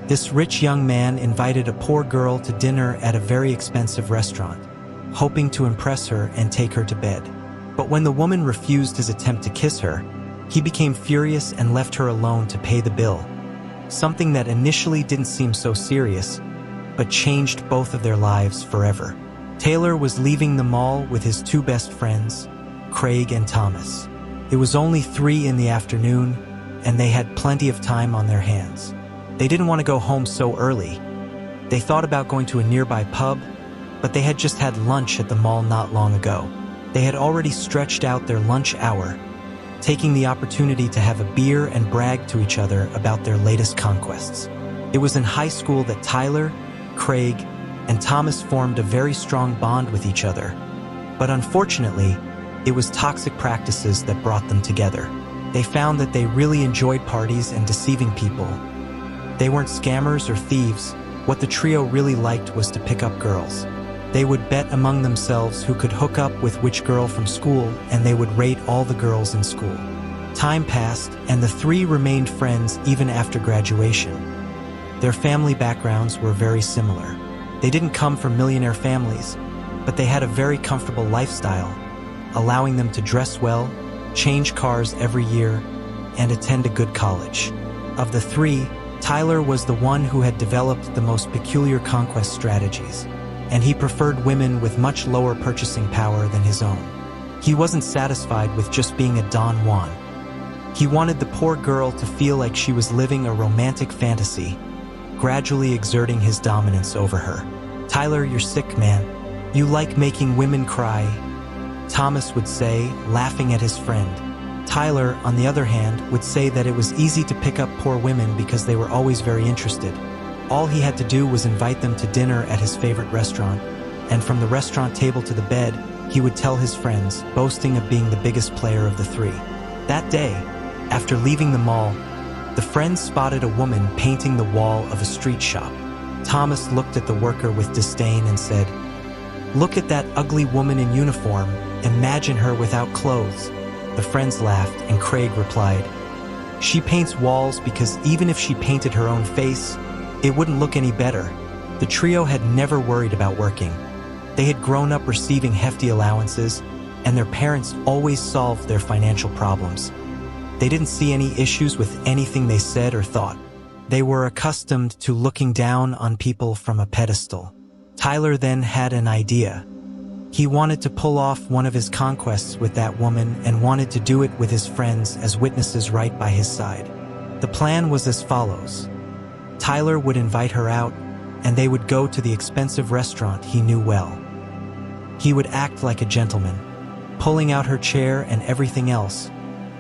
This rich young man invited a poor girl to dinner at a very expensive restaurant, hoping to impress her and take her to bed. But when the woman refused his attempt to kiss her, he became furious and left her alone to pay the bill, something that initially didn't seem so serious, but changed both of their lives forever. Taylor was leaving the mall with his two best friends, Craig and Thomas. It was only 3 in the afternoon, and they had plenty of time on their hands. They didn't want to go home so early. They thought about going to a nearby pub, but they had just had lunch at the mall not long ago. They had already stretched out their lunch hour, taking the opportunity to have a beer and brag to each other about their latest conquests. It was in high school that Tyler, Craig, and Thomas formed a very strong bond with each other. But unfortunately, it was toxic practices that brought them together. They found that they really enjoyed parties and deceiving people. They weren't scammers or thieves. What the trio really liked was to pick up girls. They would bet among themselves who could hook up with which girl from school, and they would rate all the girls in school. Time passed, and the 3 remained friends even after graduation. Their family backgrounds were very similar. They didn't come from millionaire families, but they had a very comfortable lifestyle, allowing them to dress well, change cars every year, and attend a good college. Of the 3, Tyler was the one who had developed the most peculiar conquest strategies, and he preferred women with much lower purchasing power than his own. He wasn't satisfied with just being a Don Juan. He wanted the poor girl to feel like she was living a romantic fantasy, gradually exerting his dominance over her. "Tyler, you're sick, man. You like making women cry," Thomas would say, laughing at his friend. Tyler, on the other hand, would say that it was easy to pick up poor women because they were always very interested. All he had to do was invite them to dinner at his favorite restaurant, and from the restaurant table to the bed, he would tell his friends, boasting of being the biggest player of the 3. That day, after leaving the mall, the friends spotted a woman painting the wall of a street shop. Thomas looked at the worker with disdain and said, "Look at that ugly woman in uniform. Imagine her without clothes." The friends laughed, and Craig replied, "She paints walls because even if she painted her own face, it wouldn't look any better." The trio had never worried about working. They had grown up receiving hefty allowances, and their parents always solved their financial problems. They didn't see any issues with anything they said or thought. They were accustomed to looking down on people from a pedestal. Tyler then had an idea. He wanted to pull off one of his conquests with that woman and wanted to do it with his friends as witnesses right by his side. The plan was as follows. Tyler would invite her out, and they would go to the expensive restaurant he knew well. He would act like a gentleman, pulling out her chair and everything else,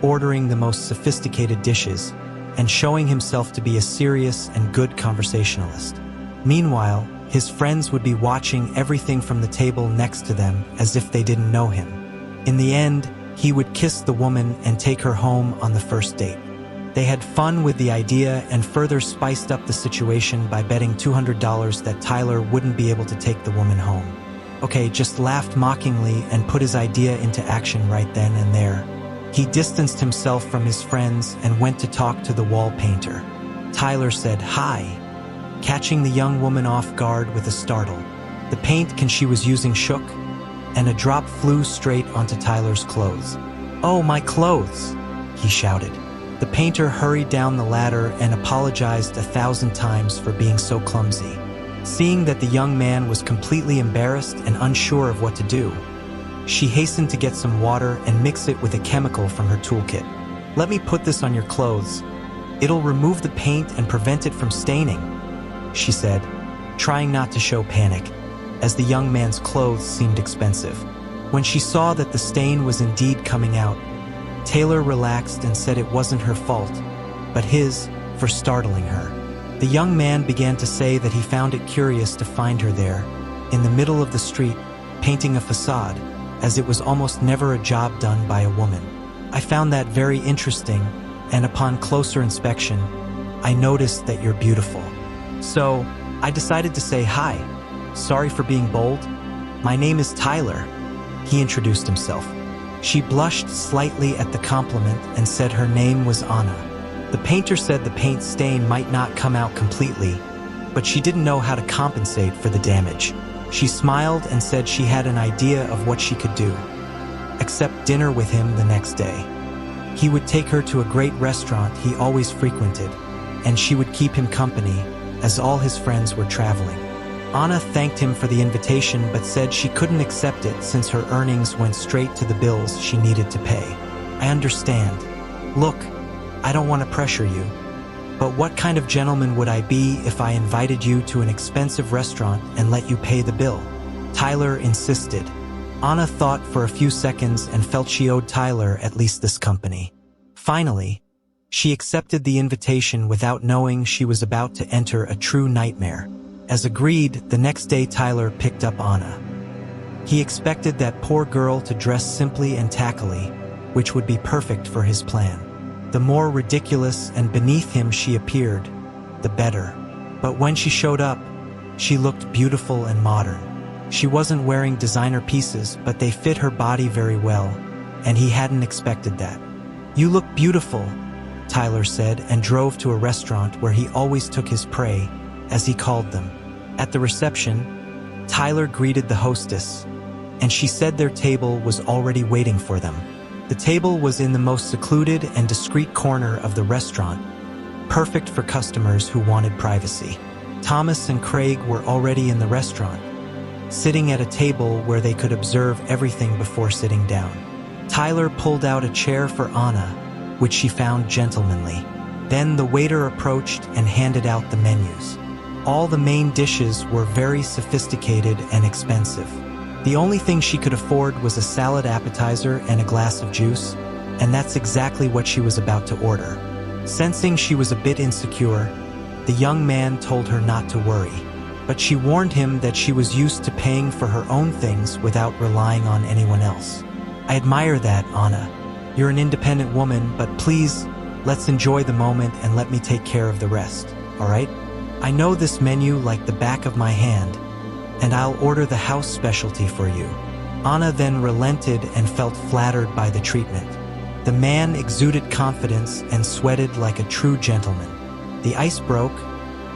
ordering the most sophisticated dishes, and showing himself to be a serious and good conversationalist. Meanwhile, his friends would be watching everything from the table next to them as if they didn't know him. In the end, he would kiss the woman and take her home on the first date. They had fun with the idea and further spiced up the situation by betting $200 that Tyler wouldn't be able to take the woman home. Okay, just laughed mockingly and put his idea into action right then and there. He distanced himself from his friends and went to talk to the wall painter. Tyler said, "Hi," catching the young woman off guard with a startle. The paint can she was using shook, and a drop flew straight onto Tyler's clothes. "Oh, my clothes!" he shouted. The painter hurried down the ladder and apologized 1,000 times for being so clumsy. Seeing that the young man was completely embarrassed and unsure of what to do, she hastened to get some water and mix it with a chemical from her toolkit. "Let me put this on your clothes. It'll remove the paint and prevent it from staining," she said, trying not to show panic, as the young man's clothes seemed expensive. When she saw that the stain was indeed coming out, Taylor relaxed and said it wasn't her fault, but his, for startling her. The young man began to say that he found it curious to find her there, in the middle of the street, painting a facade, as it was almost never a job done by a woman. "I found that very interesting, and upon closer inspection, I noticed that you're beautiful. So, I decided to say hi. Sorry for being bold. My name is Tyler," he introduced himself. She blushed slightly at the compliment and said her name was Anna. The painter said the paint stain might not come out completely, but she didn't know how to compensate for the damage. She smiled and said she had an idea of what she could do. Accept dinner with him the next day. He would take her to a great restaurant he always frequented, and she would keep him company, as all his friends were traveling. Anna thanked him for the invitation but said she couldn't accept it since her earnings went straight to the bills she needed to pay. I understand. Look, I don't want to pressure you, but what kind of gentleman would I be if I invited you to an expensive restaurant and let you pay the bill? Tyler insisted. Anna thought for a few seconds and felt she owed Tyler at least this company. Finally, she accepted the invitation without knowing she was about to enter a true nightmare. As agreed, the next day Tyler picked up Anna. He expected that poor girl to dress simply and tackily, which would be perfect for his plan. The more ridiculous and beneath him she appeared, the better. But when she showed up, she looked beautiful and modern. She wasn't wearing designer pieces, but they fit her body very well, and he hadn't expected that. "You look beautiful," Tyler said, and drove to a restaurant where he always took his prey, as he called them. At the reception, Tyler greeted the hostess, and she said their table was already waiting for them. The table was in the most secluded and discreet corner of the restaurant, perfect for customers who wanted privacy. Thomas and Craig were already in the restaurant, sitting at a table where they could observe everything before sitting down. Tyler pulled out a chair for Anna, which she found gentlemanly. Then the waiter approached and handed out the menus. All the main dishes were very sophisticated and expensive. The only thing she could afford was a salad appetizer and a glass of juice, and that's exactly what she was about to order. Sensing she was a bit insecure, the young man told her not to worry, but she warned him that she was used to paying for her own things without relying on anyone else. "I admire that, Anna. You're an independent woman, but please, let's enjoy the moment and let me take care of the rest, all right? I know this menu like the back of my hand, and I'll order the house specialty for you." Anna then relented and felt flattered by the treatment. The man exuded confidence and sweated like a true gentleman. The ice broke,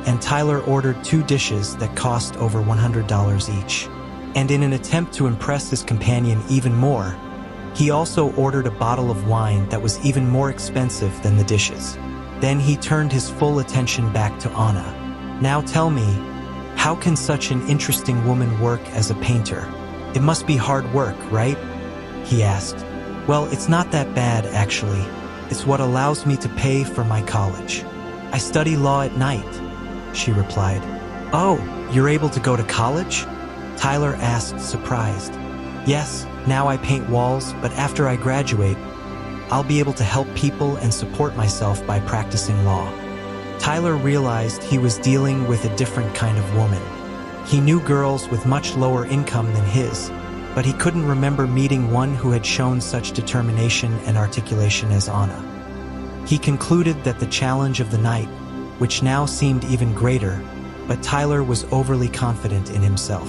and Tyler ordered 2 dishes that cost over $100 each. And in an attempt to impress his companion even more, he also ordered a bottle of wine that was even more expensive than the dishes. Then he turned his full attention back to Anna. "Now tell me, how can such an interesting woman work as a painter? It must be hard work, right?" he asked. "Well, it's not that bad, actually. It's what allows me to pay for my college. I study law at night," she replied. "Oh, you're able to go to college?" Tyler asked, surprised. "Yes, now I paint walls, but after I graduate, I'll be able to help people and support myself by practicing law." Tyler realized he was dealing with a different kind of woman. He knew girls with much lower income than his, but he couldn't remember meeting one who had shown such determination and articulation as Anna. He concluded that the challenge of the night, which now seemed even greater, but Tyler was overly confident in himself.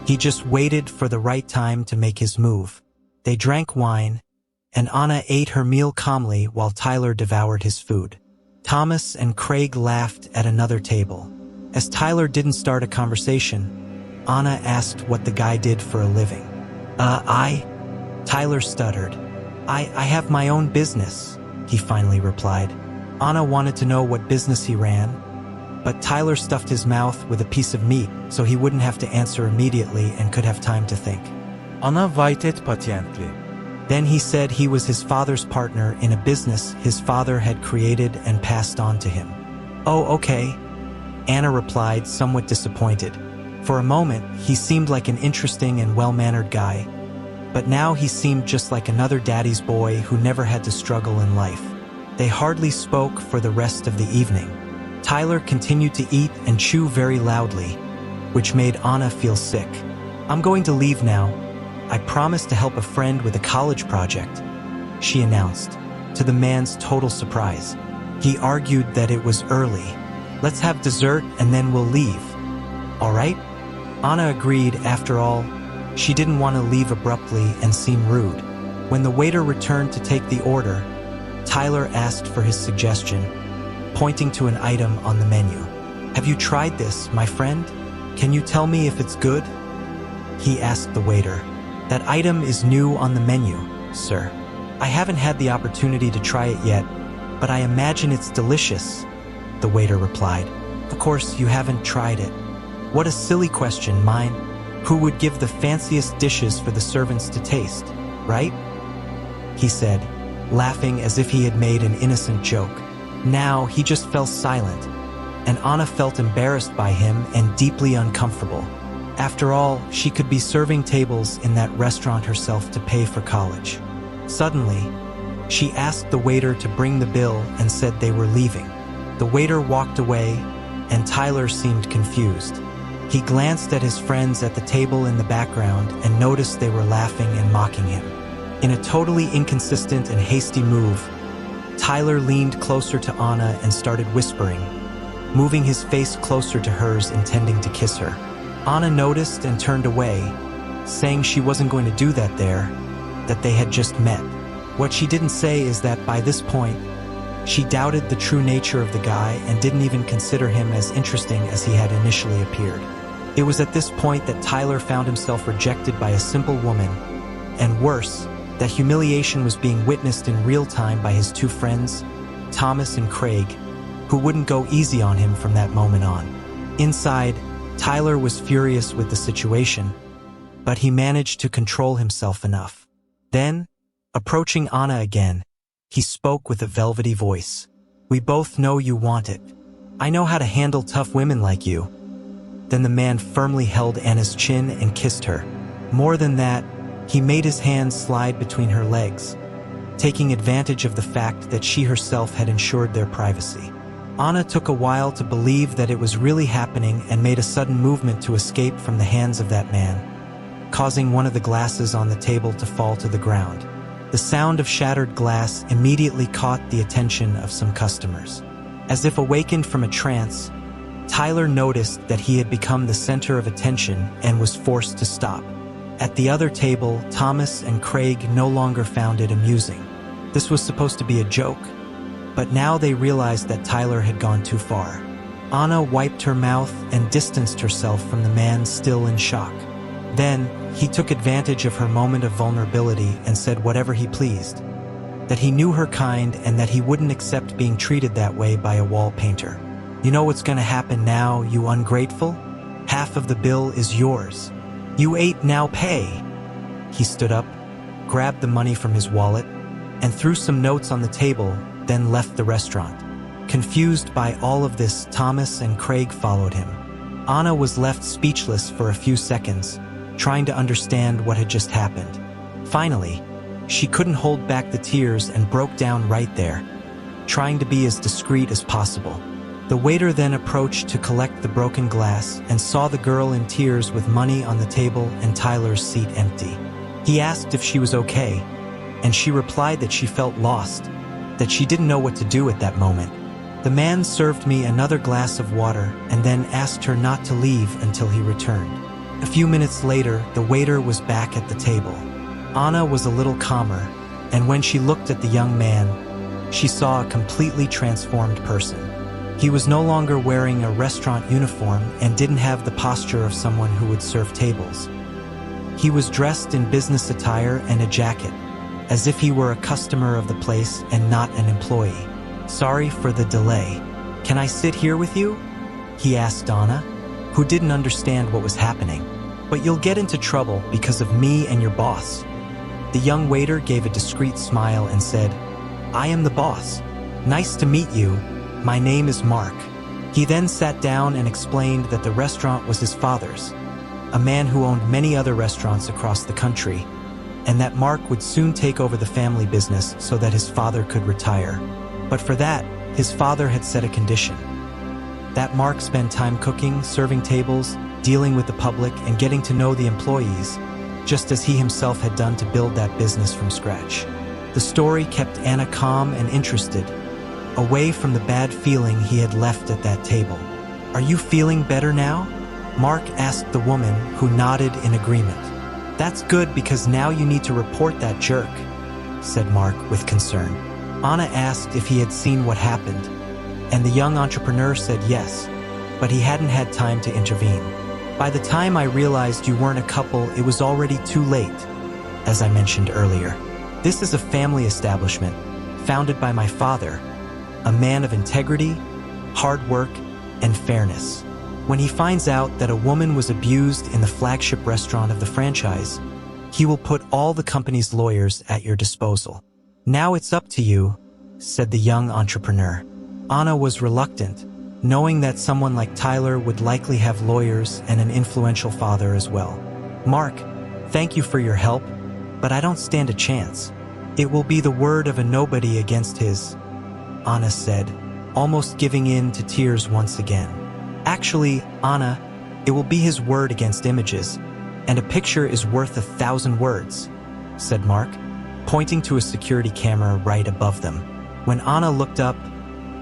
He just waited for the right time to make his move. They drank wine, and Anna ate her meal calmly while Tyler devoured his food. Thomas and Craig laughed at another table. As Tyler didn't start a conversation, Anna asked what the guy did for a living. Tyler stuttered. I have my own business," he finally replied. Anna wanted to know what business he ran, but Tyler stuffed his mouth with a piece of meat so he wouldn't have to answer immediately and could have time to think. Ana Whitehead patentli. Then he said he was his father's partner in a business his father had created and passed on to him. "Oh, okay," Anna replied, somewhat disappointed. For a moment, he seemed like an interesting and well-mannered guy, but now he seemed just like another daddy's boy who never had to struggle in life. They hardly spoke for the rest of the evening. Tyler continued to eat and chew very loudly, which made Anna feel sick. "I'm going to leave now. I promised to help a friend with a college project," she announced, to the man's total surprise. He argued that it was early. "Let's have dessert and then we'll leave. All right?" Anna agreed. After all, she didn't want to leave abruptly and seem rude. When the waiter returned to take the order, Tyler asked for his suggestion. pointing to an item on the menu. "Have you tried this, my friend? Can you tell me if it's good?" he asked the waiter. "That item is new on the menu, sir. I haven't had the opportunity to try it yet, but I imagine it's delicious," the waiter replied. "Of course, you haven't tried it. What a silly question, mine. Who would give the fanciest dishes for the servants to taste, right?" he said, laughing as if he had made an innocent joke. Now he just fell silent, and Anna felt embarrassed by him and deeply uncomfortable. After all, she could be serving tables in that restaurant herself to pay for college. Suddenly, she asked the waiter to bring the bill and said they were leaving. The waiter walked away, and Tyler seemed confused. He glanced at his friends at the table in the background and noticed they were laughing and mocking him. In a totally inconsistent and hasty move, Tyler leaned closer to Anna and started whispering, moving his face closer to hers, intending to kiss her. Anna noticed and turned away, saying she wasn't going to do that there, that they had just met. What she didn't say is that by this point, she doubted the true nature of the guy and didn't even consider him as interesting as he had initially appeared. It was at this point that Tyler found himself rejected by a simple woman, and worse, that humiliation was being witnessed in real time by his two friends, Thomas and Craig, who wouldn't go easy on him from that moment on. Inside, Tyler was furious with the situation, but he managed to control himself enough. Then, approaching Anna again, he spoke with a velvety voice. "We both know you want it. I know how to handle tough women like you." Then the man firmly held Anna's chin and kissed her. More than that, he made his hands slide between her legs, taking advantage of the fact that she herself had ensured their privacy. Anna took a while to believe that it was really happening and made a sudden movement to escape from the hands of that man, causing one of the glasses on the table to fall to the ground. The sound of shattered glass immediately caught the attention of some customers. As if awakened from a trance, Tyler noticed that he had become the center of attention and was forced to stop. At the other table, Thomas and Craig no longer found it amusing. This was supposed to be a joke, but now they realized that Tyler had gone too far. Anna wiped her mouth and distanced herself from the man, still in shock. Then, he took advantage of her moment of vulnerability and said whatever he pleased, that he knew her kind and that he wouldn't accept being treated that way by a wall painter. "You know what's gonna happen now, you ungrateful? Half of the bill is yours. You ate, now pay." He stood up, grabbed the money from his wallet, and threw some notes on the table, then left the restaurant. Confused by all of this, Thomas and Craig followed him. Anna was left speechless for a few seconds, trying to understand what had just happened. Finally, she couldn't hold back the tears and broke down right there, trying to be as discreet as possible. The waiter then approached to collect the broken glass and saw the girl in tears with money on the table and Tyler's seat empty. He asked if she was okay, and she replied that she felt lost, that she didn't know what to do at that moment. The man served me another glass of water and then asked her not to leave until he returned. A few minutes later, the waiter was back at the table. Anna was a little calmer, and when she looked at the young man, she saw a completely transformed person. He was no longer wearing a restaurant uniform and didn't have the posture of someone who would serve tables. He was dressed in business attire and a jacket, as if he were a customer of the place and not an employee. "Sorry for the delay. Can I sit here with you?" he asked Anna, who didn't understand what was happening. "But you'll get into trouble because of me and your boss." The young waiter gave a discreet smile and said, "I am the boss. Nice to meet you. My name is Mark." He then sat down and explained that the restaurant was his father's, a man who owned many other restaurants across the country, and that Mark would soon take over the family business so that his father could retire. But for that, his father had set a condition: that Mark spend time cooking, serving tables, dealing with the public, and getting to know the employees, just as he himself had done to build that business from scratch. The story kept Anna calm and interested, away from the bad feeling he had left at that table. "Are you feeling better now?" Mark asked the woman, who nodded in agreement. "That's good, because now you need to report that jerk," said Mark with concern. Anna asked if he had seen what happened, and the young entrepreneur said yes, but he hadn't had time to intervene. By the time I realized you weren't a couple, it was already too late, as I mentioned earlier. This is a family establishment, founded by my father, a man of integrity, hard work, and fairness. When he finds out that a woman was abused in the flagship restaurant of the franchise, he will put all the company's lawyers at your disposal. Now it's up to you, said the young entrepreneur. Anna was reluctant, knowing that someone like Tyler would likely have lawyers and an influential father as well. Mark, thank you for your help, but I don't stand a chance. It will be the word of a nobody against his, Anna said, almost giving in to tears once again. Actually, Anna, it will be his word against images, and a picture is worth 1,000 words, said Mark, pointing to a security camera right above them. When Anna looked up,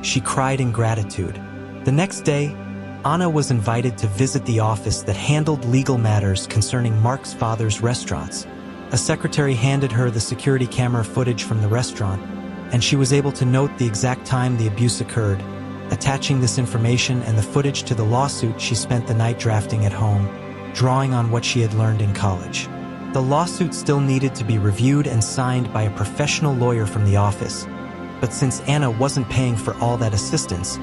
she cried in gratitude. The next day, Anna was invited to visit the office that handled legal matters concerning Mark's father's restaurants. A secretary handed her the security camera footage from the restaurant, and she was able to note the exact time the abuse occurred, attaching this information and the footage to the lawsuit she spent the night drafting at home, drawing on what she had learned in college. The lawsuit still needed to be reviewed and signed by a professional lawyer from the office, but since Anna wasn't paying for all that assistance,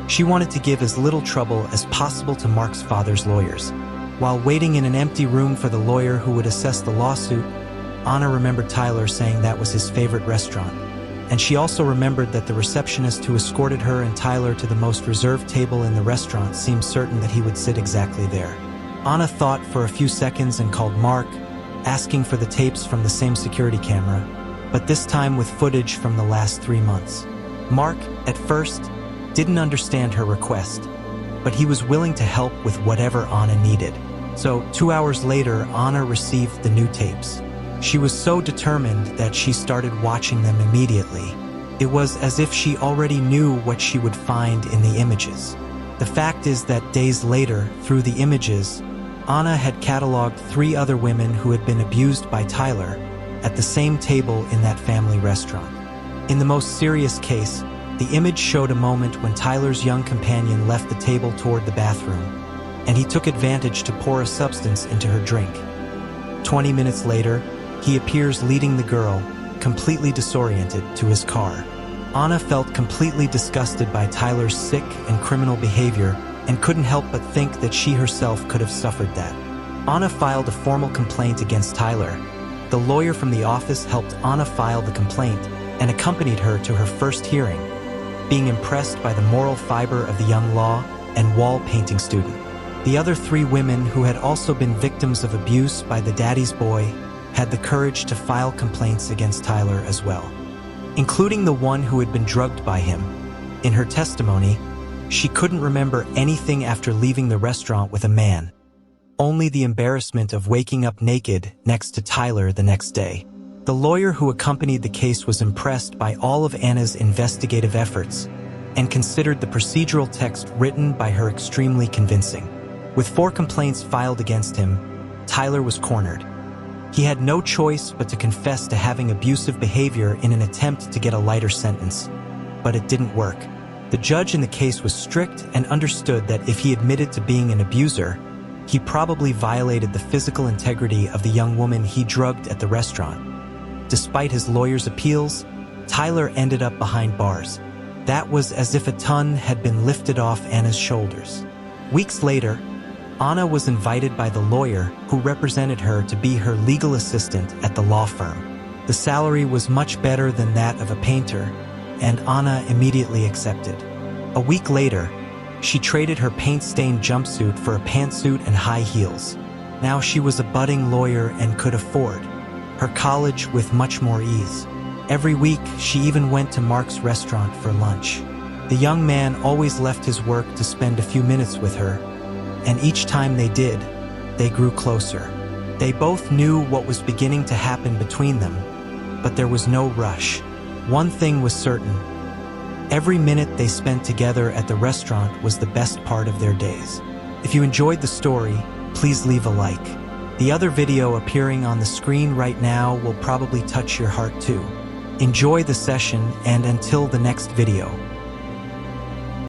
she wanted to give as little trouble as possible to Mark's father's lawyers. While waiting in an empty room for the lawyer who would assess the lawsuit, Anna remembered Tyler saying that was his favorite restaurant, and she also remembered that the receptionist who escorted her and Tyler to the most reserved table in the restaurant seemed certain that he would sit exactly there. Anna thought for a few seconds and called Mark, asking for the tapes from the same security camera, but this time with footage from the last 3 months. Mark, at first, didn't understand her request, but he was willing to help with whatever Anna needed. So 2 hours later, Anna received the new tapes. She was so determined that she started watching them immediately. It was as if she already knew what she would find in the images. The fact is that days later, through the images, Anna had cataloged 3 other women who had been abused by Tyler at the same table in that family restaurant. In the most serious case, the image showed a moment when Tyler's young companion left the table toward the bathroom, and he took advantage to pour a substance into her drink. 20 minutes later, he appears leading the girl, completely disoriented, to his car. Anna felt completely disgusted by Tyler's sick and criminal behavior and couldn't help but think that she herself could have suffered that. Anna filed a formal complaint against Tyler. The lawyer from the office helped Anna file the complaint and accompanied her to her first hearing, being impressed by the moral fiber of the young law and wall painting student. The other 3 women who had also been victims of abuse by the daddy's boy had the courage to file complaints against Tyler as well, including the one who had been drugged by him. In her testimony, she couldn't remember anything after leaving the restaurant with a man, only the embarrassment of waking up naked next to Tyler the next day. The lawyer who accompanied the case was impressed by all of Anna's investigative efforts and considered the procedural text written by her extremely convincing. With 4 complaints filed against him, Tyler was cornered. He had no choice but to confess to having abusive behavior in an attempt to get a lighter sentence, but it didn't work. The judge in the case was strict and understood that if he admitted to being an abuser, he probably violated the physical integrity of the young woman he drugged at the restaurant. Despite his lawyer's appeals, Tyler ended up behind bars. That was as if a ton had been lifted off Anna's shoulders. Weeks later, Anna was invited by the lawyer who represented her to be her legal assistant at the law firm. The salary was much better than that of a painter, and Anna immediately accepted. A week later, she traded her paint-stained jumpsuit for a pantsuit and high heels. Now she was a budding lawyer and could afford her college with much more ease. Every week, she even went to Mark's restaurant for lunch. The young man always left his work to spend a few minutes with her, and each time they did, they grew closer. They both knew what was beginning to happen between them, but there was no rush. One thing was certain: every minute they spent together at the restaurant was the best part of their days. If you enjoyed the story, please leave a like. The other video appearing on the screen right now will probably touch your heart too. Enjoy the session, and until the next video.